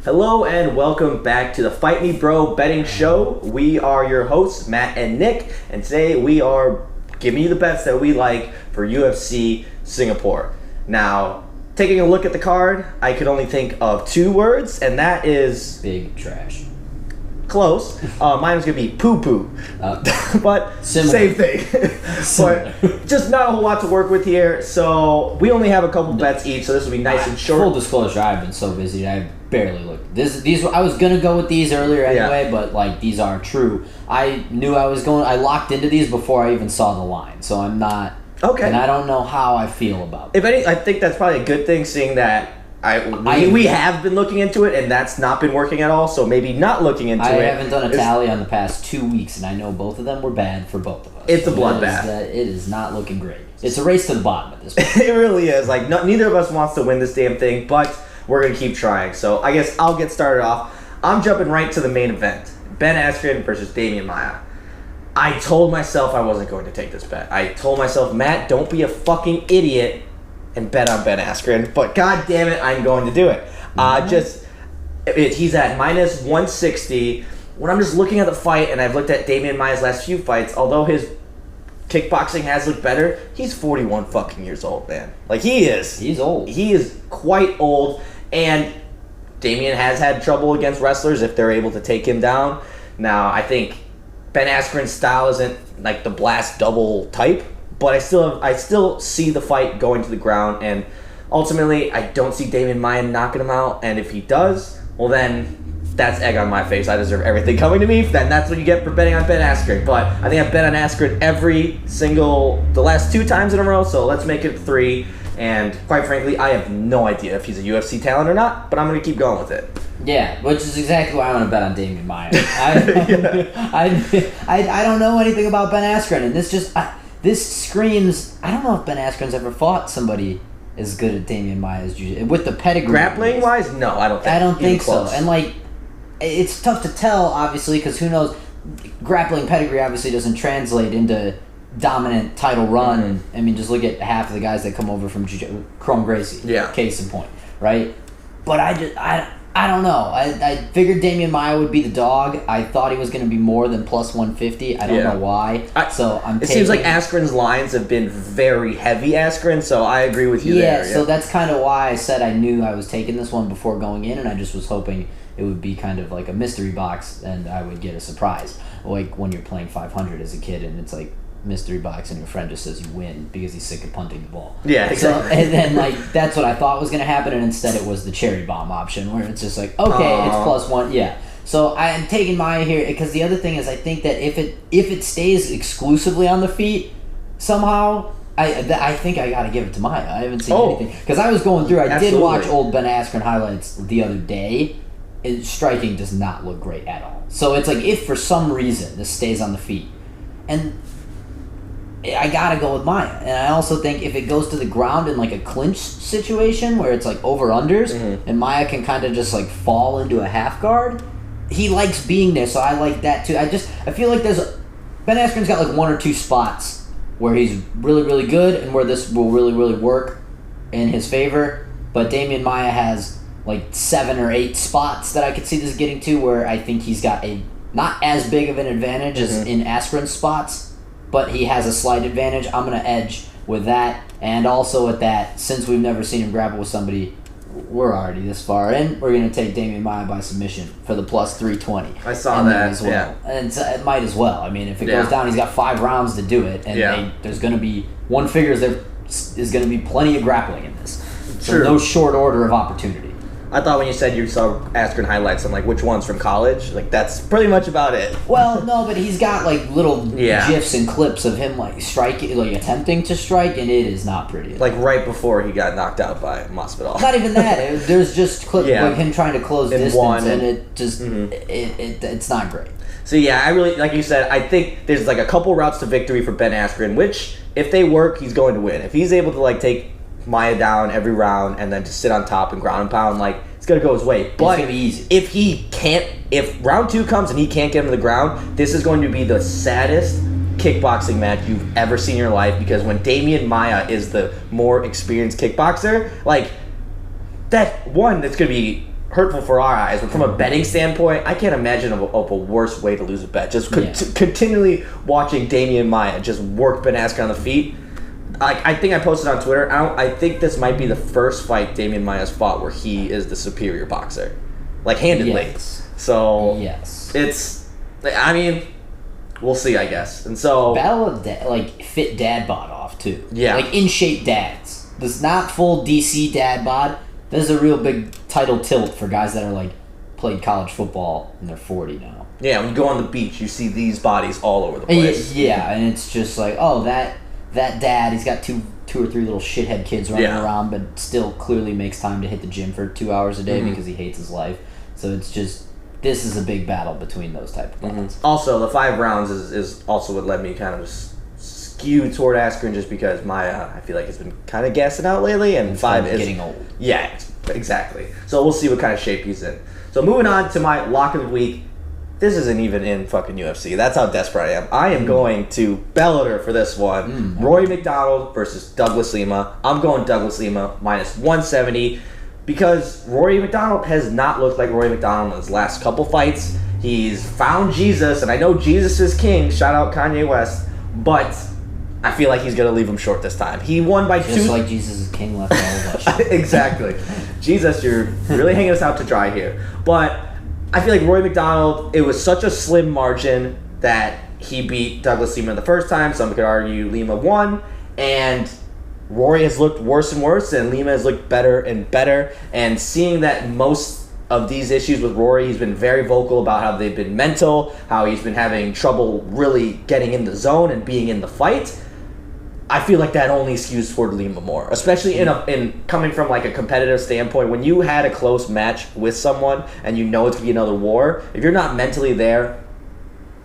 Hello and welcome back to the Fight Me Bro betting show. We are your hosts, Matt and Nick, and today we are giving you the bets that we like for UFC Singapore. Now, taking a look at the card, I could only think of two words, and that is... big trash. Close. Mine was going to be poo-poo. But similar. Same thing. But just not a whole lot to work with here, so we only have a couple bets each, so this will be nice and short. Full disclosure, I've been so busy, I barely looked. These I was going to go with these earlier anyway, but like these aren't true. I knew I locked into these before I even saw the line, so I'm not... Okay. And I don't know how I feel about it. If any, I think that's probably a good thing, seeing that we have been looking into it, and that's not been working at all, so maybe not looking into it. I haven't done a tally on the past 2 weeks, and I know both of them were bad for both of us. It's a bloodbath. It is not looking great. It's a race to the bottom at this point. It really is. Like, neither of us wants to win this damn thing, but we're going to keep trying. So I guess I'll get started off. I'm jumping right to the main event. Ben Askren versus Demian Maia. I told myself I wasn't going to take this bet. I told myself, Matt, don't be a fucking idiot and bet on Ben Askren, but god damn it, I'm going to do it. He's at minus 160. When I'm just looking at the fight, and I've looked at Demian Maia's last few fights, although his kickboxing has looked better, he's 41 fucking years old, man. Like, he is. He's old. He is quite old, and Demian has had trouble against wrestlers if they're able to take him down. Now, I think Ben Askren's style isn't like the blast double type, but I still see the fight going to the ground, and ultimately, I don't see Demian Maia knocking him out, and if he does, well then, that's egg on my face. I deserve everything coming to me. Then that's what you get for betting on Ben Askren. But I think I've bet on Askren the last 2 times in a row, so let's make it 3. And quite frankly, I have no idea if he's a UFC talent or not, but I'm going to keep going with it. Yeah, which is exactly why I want to bet on Demian Maia. I don't know anything about Ben Askren, and this screams... I don't know if Ben Askren's ever fought somebody as good at Demian Maia as you... With the pedigree. Grappling-wise? No, I don't think. I don't think so. And, like, it's tough to tell, obviously, because who knows... Grappling pedigree obviously doesn't translate into dominant title run. Mm-hmm. I mean, just look at half of the guys that come over from Chrome Gracie. Yeah. Case in point, right? But I don't know. I figured Demian Maia would be the dog. I thought he was going to be more than plus 150. I don't know why. It seems like Askren's lines have been very heavy Askren, so I agree with you there. Yeah, so that's kind of why I said I knew I was taking this one before going in, and I just was hoping it would be kind of like a mystery box, and I would get a surprise. Like when you're playing 500 as a kid, and it's like mystery box, and your friend just says you win because he's sick of punting the ball. Yeah, exactly. So, and then that's what I thought was going to happen, and instead it was the cherry bomb option where it's just like, okay, it's plus 1, yeah. So I am taking Maia here because the other thing is I think that if it stays exclusively on the feet somehow, I think I got to give it to Maia. I haven't seen anything because I was going through. I did watch old Ben Askren highlights the other day. Striking does not look great at all. So it's like if for some reason this stays on the feet, and I gotta go with Maia. And I also think if it goes to the ground in like a clinch situation where it's like over-unders, and Maia can kind of just like fall into a half guard, he likes being there, so I like that too. I feel like Ben Askren's got like 1 or 2 spots where he's really, really good and where this will really, really work in his favor. But Demian Maia has like 7 or 8 spots that I could see this getting to where I think he's got a not as big of an advantage as in Askren's spots, but he has a slight advantage. I'm going to edge with that. And also with that, since we've never seen him grapple with somebody, we're already this far in. We're going to take Demian Maia by submission for the plus 320. I saw that as well. Yeah. And it might as well. I mean, if it goes down, he's got 5 rounds to do it. And there's going to be, one figures there is going to be plenty of grappling in this. So no short order of opportunity. I thought when you said you saw Askren highlights, I'm like, which ones from college? Like, that's pretty much about it. Well, no, but he's got, like, little GIFs and clips of him, like, striking, like, attempting to strike, and it is not pretty. Like, right before he got knocked out by Masvidal. Not even that. There's just clips of him trying to close distance, and it just, it's not great. So, yeah, I really, like you said, I think there's, like, a couple routes to victory for Ben Askren, which, if they work, he's going to win. If he's able to, like, take Maia down every round and then just sit on top and ground and pound, like, it's going to go his way. But it's going to be easy. If round 2 comes and he can't get him to the ground, this is going to be the saddest kickboxing match you've ever seen in your life, because when Demian Maia is the more experienced kickboxer, like, that's going to be hurtful for our eyes, but from a betting standpoint, I can't imagine of a worse way to lose a bet. Just continually watching Damian Maia just work Ben Askren on the feet. I think I posted on Twitter. I think this might be the first fight Damian Maia's fought where he is the superior boxer, like handedly. Yes. So it's. I mean, we'll see, I guess. And so battle of fit dad bod off too. Yeah. Like in shape dads. This is not full DC dad bod. This is a real big title tilt for guys that are like played college football and they're 40 now. Yeah, when you go on the beach, you see these bodies all over the place. Yeah, and it's just like, oh, that dad, he's got two or three little shithead kids running around, but still clearly makes time to hit the gym for 2 hours a day because he hates his life. So it's just, this is a big battle between those type of bonds. Also, the 5 rounds is also what led me kind of skew toward Askren, just because Maia, I feel like, has been kind of gassing out lately, and 5 is getting old. Yeah, exactly. So we'll see what kind of shape he's in. So moving on to my lock of the week. This isn't even in fucking UFC. That's how desperate I am. I am going to Bellator for this one. Rory McDonald versus Douglas Lima. I'm going Douglas Lima minus 170 because Rory McDonald has not looked like Rory McDonald in his last couple fights. He's found Jesus, and I know Jesus is king. Shout out Kanye West. But I feel like he's going to leave him short this time. He won by Just like Jesus is king left all of us. Exactly. Jesus, you're really hanging us out to dry here. But I feel like Rory McDonald, it was such a slim margin that he beat Douglas Lima the first time. Some could argue Lima won. And Rory has looked worse and worse, and Lima has looked better and better. And seeing that most of these issues with Rory, he's been very vocal about how they've been mental, how he's been having trouble really getting in the zone and being in the fight. I feel like that only skews toward Lima more, especially in coming from like a competitive standpoint. When you had a close match with someone and you know it's gonna be another war, if you're not mentally there,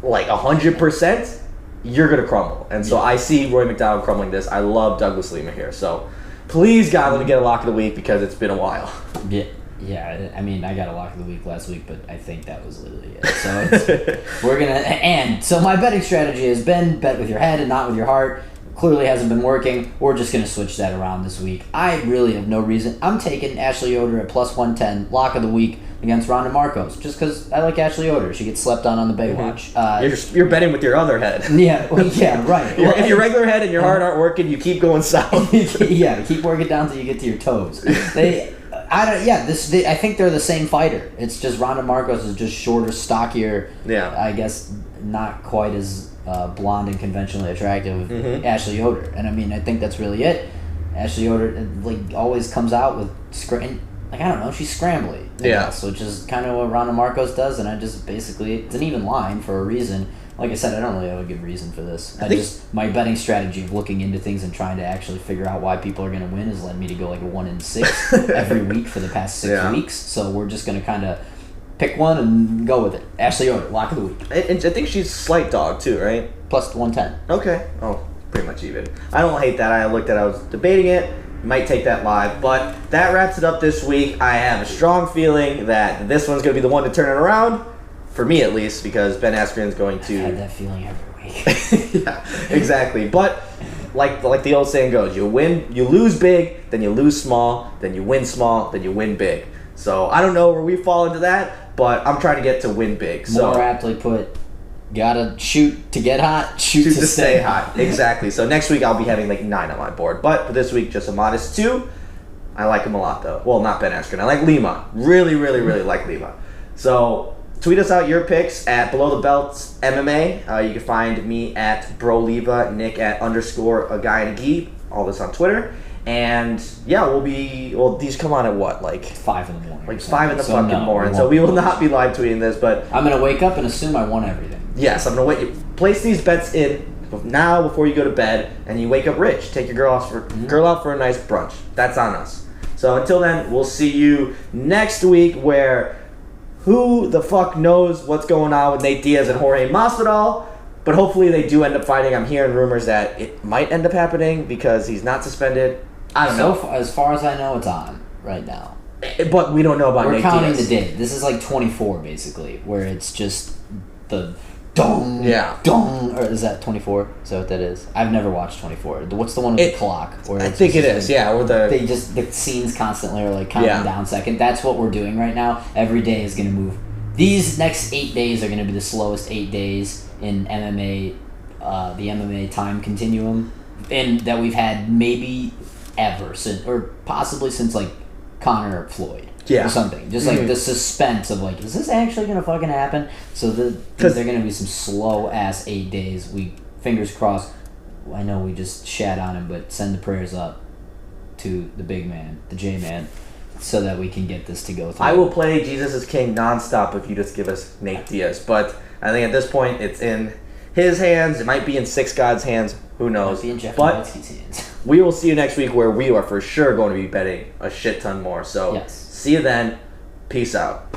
like 100%, you're gonna crumble. And so I see Roy McDonald crumbling this. I love Douglas Lima here. So please, God, let me get a lock of the week because it's been a while. Yeah. I mean, I got a lock of the week last week, but I think that was literally it. So we're gonna and so my betting strategy has been bet with your head and not with your heart. Clearly hasn't been working. We're just going to switch that around this week. I really have no reason. I'm taking Ashley Yoder at plus 110, lock of the week against Ronda Marcos, just because I like Ashley Yoder. She gets slept on the Baywatch. You're betting with your other head. Yeah, right. If your regular head and your heart aren't working, you keep going south. Yeah, keep working down until you get to your toes. I think they're the same fighter. It's just Ronda Marcos is just shorter, stockier. Yeah. I guess not quite as blonde and conventionally attractive Ashley Yoder. And I mean, I think that's really it. Ashley Yoder always comes out with I don't know, she's scrambly. Guess, which is kind of what Ronda Marcos does, and I just basically, it's an even line for a reason. Like I said, I don't really have a good reason for this. My betting strategy of looking into things and trying to actually figure out why people are going to win has led me to go like a 1-6 every week for the past 6 weeks. So we're just going to kind of pick one and go with it. Ashley Yoder, lock of the week. And I think she's slight dog too, right? Plus 110. Okay. Oh, pretty much even. I don't hate that. I was debating it. Might take that live. But that wraps it up this week. I have a strong feeling that this one's going to be the one to turn it around. For me, at least, because Ben Askren's going to... I had that feeling every week. Yeah, exactly. But like the old saying goes, you lose big, then you lose small, then you win small, then you win big. So I don't know where we fall into that, but I'm trying to get to win big. So more aptly put, gotta shoot to get hot, shoot to stay hot. Exactly. So next week I'll be having like 9 on my board, but for this week just a modest 2. I like him a lot though. Well, not Ben Askren. I like Lima. Really, really, really like Lima. So tweet us out your picks at Below the Belts MMA. You can find me at BroLeva, Nick at _ a guy and a gi. All this on Twitter. And yeah, these come on at what? Like 5 in the morning. Like 5 in the fucking morning. So we will not be live tweeting this, but I'm gonna wake up and assume I won everything. Yes, I'm gonna place these bets in now before you go to bed, and you wake up rich. Take your girl out for a nice brunch. That's on us. So until then, we'll see you next week where who the fuck knows what's going on with Nate Diaz and Jorge Masvidal, but hopefully they do end up fighting. I'm hearing rumors that it might end up happening because he's not suspended. I don't know. As far as I know, it's on right now. But we don't know about Nate Diaz. We're counting the day. This is like 24, basically, where it's just the dong, Yeah. dong, or is that 24? Is that what that is? I've never watched 24. What's the one with the clock? Where I think it is, yeah. Or the scenes constantly are like counting down second. That's what we're doing right now. Every day is going to move. These next 8 days are going to be the slowest 8 days in MMA, the MMA time continuum, and that we've had maybe ever since, or possibly since like Conor Floyd. Yeah. Or something. Just like the suspense of like, is this actually gonna fucking happen? So they're gonna be some slow ass 8 days. We fingers crossed. I know we just shat on him, but send the prayers up to the big man, the J man, so that we can get this to go through. I will play Jesus is King nonstop if you just give us Nate Diaz. But I think at this point it's in his hands. It might be in Six God's hands. Who knows? It might be in Jeff but Nowitzki's hands. We will see you next week where we are for sure going to be betting a shit ton more. So yes. See you then. Peace out.